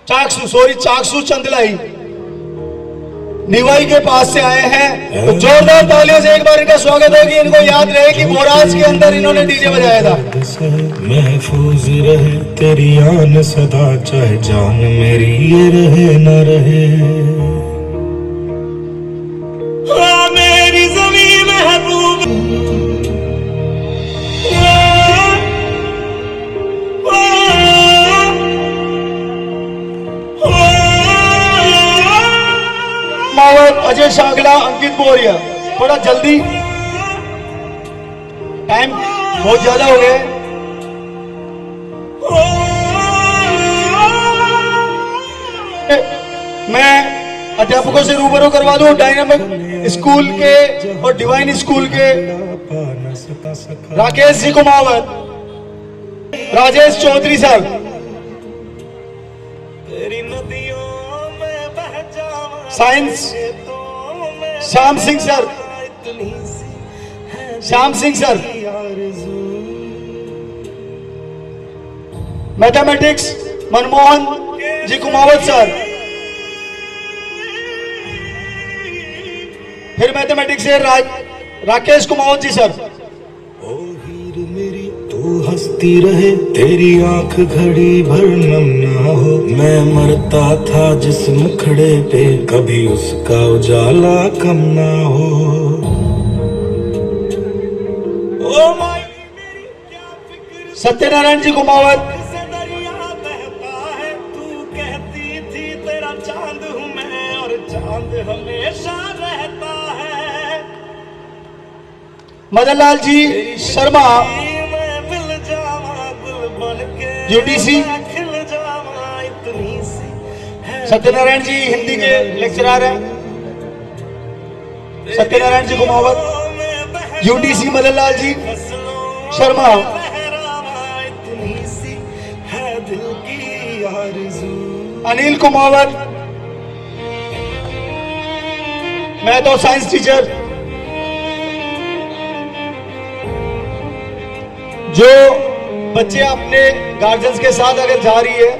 चाकसू चंदलाई निवाई के पास से आए हैं। तो जोरदार तालियों से एक बार इनका स्वागत हो कि इनको याद रहे कि मोराज के अंदर इन्होंने डीजे बजाया था। महफूज रहे तेरी आन सदा, चाहे जान मेरी ये रहे न रहे। मेरी ज़मीं महबूब मावत, अजय शागला, अंकित बोरिया, थोड़ा जल्दी, टाइम बहुत ज्यादा हो गया है। मैं अध्यापकों से रूबरू करवा दूं डायनामिक स्कूल के और डिवाइन स्कूल के Rakesh ji Kumawat, Rajesh Chaudhary sir, science Shyam Singh sir, mathematics Manmohan ji Kumawat sir, फिर मैथमेटिक्स से राकेश कुमावत जी सर। ओ हीर मेरी तू हंसती रहे, तेरी आंख घड़ी भर नम ना हो। मैं मरता था जिस मुखड़े पे, कभी उसका उजाला कम ना हो। ओ माई मेरी क्या फिक्र सत्यनारायण जी कुमावत, से दरिया बहता है, तू कहती थी तेरा चांद हूँ मैं, और चांद हमेशा रहता है। मदन लाल जी शर्मा, मैं मिल जावा गुल बन के, UTC, खिल जावा इतनी सी है। सत्यनारायण जी हिंदी के लेक्चरर हैं, सत्यनारायण जी कुमावत, UTC मदन लाल जी शर्मा, इतनी सी है दिल की आरज़ू। अनिल कुमावत, मैं तो साइंस टीचर, जो बच्चे अपने गार्जियंस के साथ अगर जा रही है,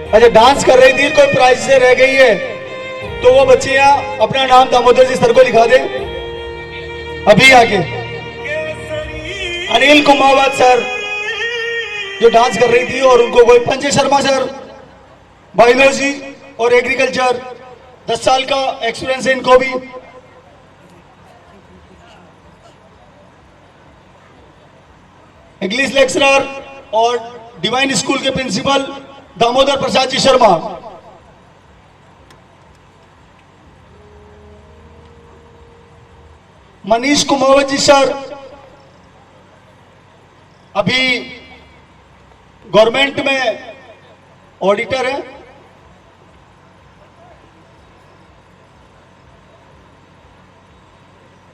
अच्छा डांस कर रही थी, कोई प्राइज से रह गई है तो वो बच्चियां अपना नाम दामोदर जी सर को लिखा दे अभी आके। अनिल कुमावत सर जो डांस कर रही थी, और उनको कोई पंजे शर्मा सर बायोलॉजी और एग्रीकल्चर 10 साल का एक्सपीरियंस है इनको भी। इंग्लिश लेक्चरर और डिवाइन स्कूल के प्रिंसिपल दामोदर प्रसाद जी शर्मा। मनीष कुमावत जी सर अभी गवर्नमेंट में ऑडिटर है।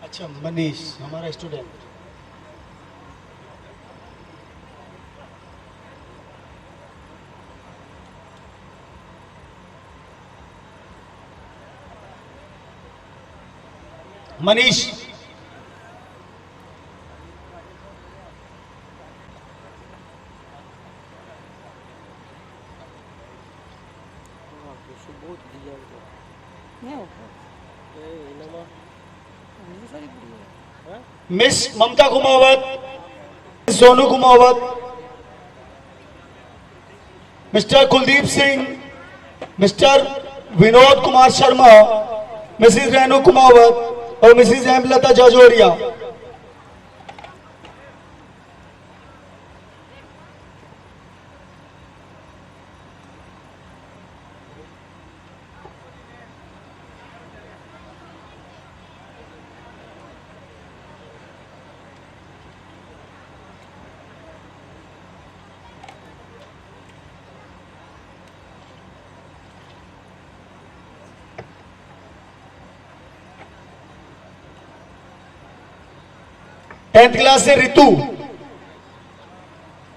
अच्छा मनीष हमारा स्टूडेंट। मनीष बहुत दिया miss Mamta Kumawat, Sonu Kumawat, mister Kuldeep Singh, mister Vinod Kumar Sharma, Mrs Renu Kumawat और Mrs Hemlata Jajoria. Tenth class से रितु,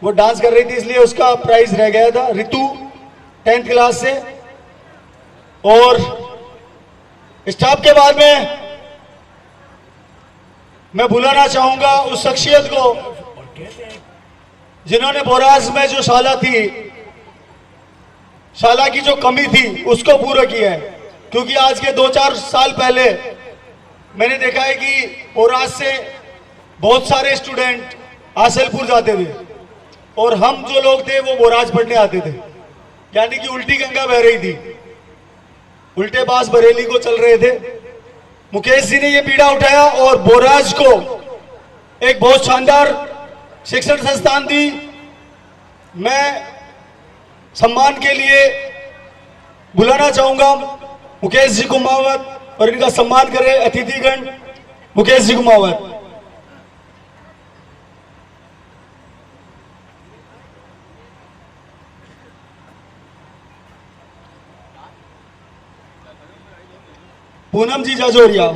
वो डांस कर रही थी इसलिए उसका प्राइज रह गया था। रितु 10th क्लास से। और स्टाफ के बाद में मैं बुलाना चाहूंगा उस शख्सियत को जिन्होंने बोराज में जो शाला थी, शाला की जो कमी थी उसको पूरा किया है। क्योंकि आज के 2-4 साल पहले मैंने देखा है कि बोराज से बहुत सारे स्टूडेंट आसलपुर जाते थे और हम जो लोग थे वो बोराज पढ़ने आते थे, यानी कि उल्टी गंगा बह रही थी, उल्टे पास बरेली को चल रहे थे। मुकेश जी ने ये पीड़ा उठाया और बोराज को एक बहुत शानदार शिक्षण संस्थान दी। मैं सम्मान के लिए बुलाना चाहूंगा मुकेश जी कुमावत और इनका सम्मान करें अतिथिगण। मुकेश जी कुमावत। पूनम जी जाजोरिया।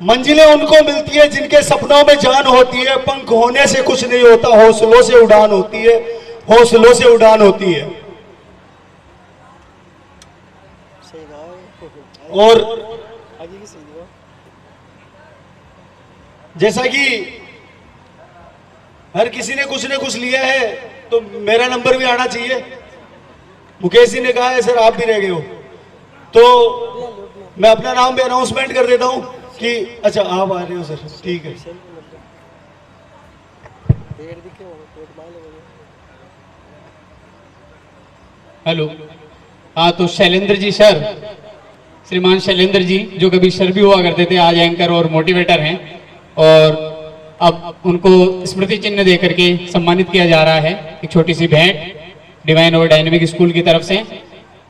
मंजिलें उनको मिलती है जिनके सपनों में जान होती है, पंख होने से कुछ नहीं होता, हौसलों से उड़ान होती है, हौसलों से उड़ान होती है। सही गाओ और आगे की सही गाओ। जैसा कि हर किसी ने कुछ न कुछ लिया है तो मेरा नंबर भी आना चाहिए। मुकेश जी ने कहा है सर आप भी रह गए हो, तो मैं अपना नाम भी अनाउंसमेंट कर देता हूं कि अच्छा आप आ रहे हो सर, ठीक है। हेलो, हाँ तो शैलेंद्र जी सर, श्रीमान शैलेंद्र जी जो कभी सर भी हुआ करते थे, आज एंकर और मोटिवेटर हैं और अब उनको स्मृति चिन्ह दे करके सम्मानित किया जा रहा है। एक छोटी सी भेंट डिवाइन और डायनेमिक स्कूल की तरफ से।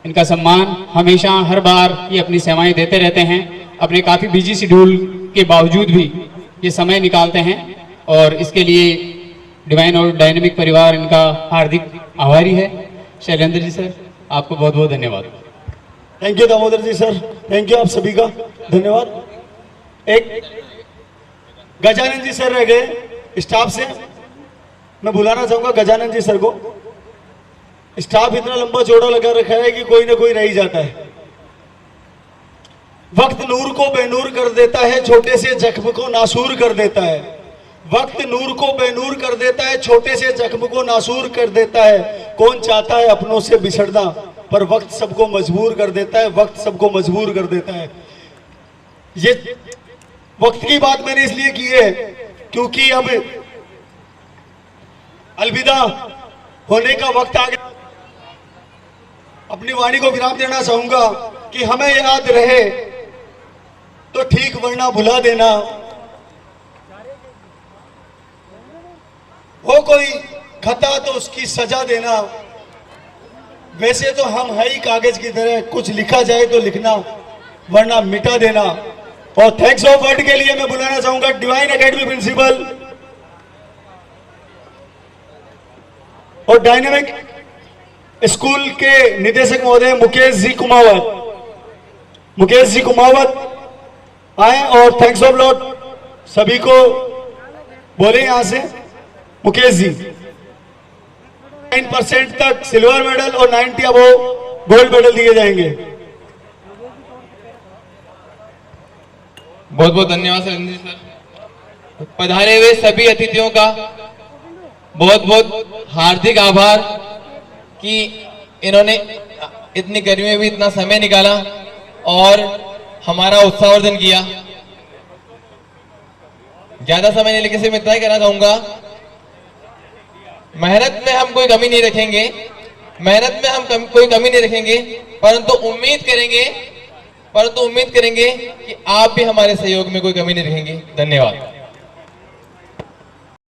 इनका सम्मान हमेशा हर बार ये अपनी सेवाएं देते रहते हैं, अपने काफ़ी बिजी शेड्यूल के बावजूद भी ये समय निकालते हैं और इसके लिए डिवाइन और डायनेमिक परिवार इनका हार्दिक आभारी है। शैलेंद्र जी सर आपको बहुत बहुत धन्यवाद। Thank you Damodar ji sir, thank you आप सभी का धन्यवाद। एक गजानन जी सर रह गए स्टाफ से, मैं बुलाना चाहूंगा गजानन जी सर को। स्टाफ इतना लंबा चौड़ा लगा रखा है कि कोई ना कोई रह ही जाता है। वक्त नूर को बेनूर कर देता है, छोटे से जख्म को नासूर कर देता है। वक्त नूर को बेनूर कर देता है, छोटे से जख्म को नासूर कर देता है। कौन चाहता है अपनों से बिछड़ना, पर वक्त सबको मजबूर कर देता है, वक्त सबको मजबूर कर देता है। ये वक्त की बात मैंने इसलिए की है क्योंकि अब अलविदा होने का वक्त आ गया। अपनी वाणी को विराम देना चाहूंगा कि हमें याद रहे तो ठीक, वरना भुला देना। हो कोई खता तो उसकी सजा देना। वैसे तो हम है ही कागज की तरह, कुछ लिखा जाए तो लिखना वरना मिटा देना। और थैंक्स ऑफ वर्ड के लिए मैं बुलाना चाहूंगा डिवाइन एकेडमी प्रिंसिपल और डायनेमिक स्कूल के निदेशक महोदय मुकेश जी कुमावत। मुकेश जी कुमावत आए और थैंक्स ऑफ लॉट सभी को बोले यहां से। मुकेश जी 9% तक सिल्वर मेडल और 90 अबव गोल्ड मेडल दिए जाएंगे। बहुत बहुत धन्यवाद शैलेंद्र जी सर। पधारे हुए सभी अतिथियों का बहुत बहुत हार्दिक आभार कि इन्होंने इतनी गर्मी में भी इतना समय निकाला और हमारा उत्साहवर्धन किया। ज्यादा समय नहीं लेके सिर्फ इतना ही कहना चाहूंगा, मेहनत में हम कोई कमी नहीं रखेंगे, मेहनत में हम कोई कमी नहीं रखेंगे, परंतु उम्मीद करेंगे कि आप भी हमारे सहयोग में कोई कमी नहीं रखेंगे। धन्यवाद।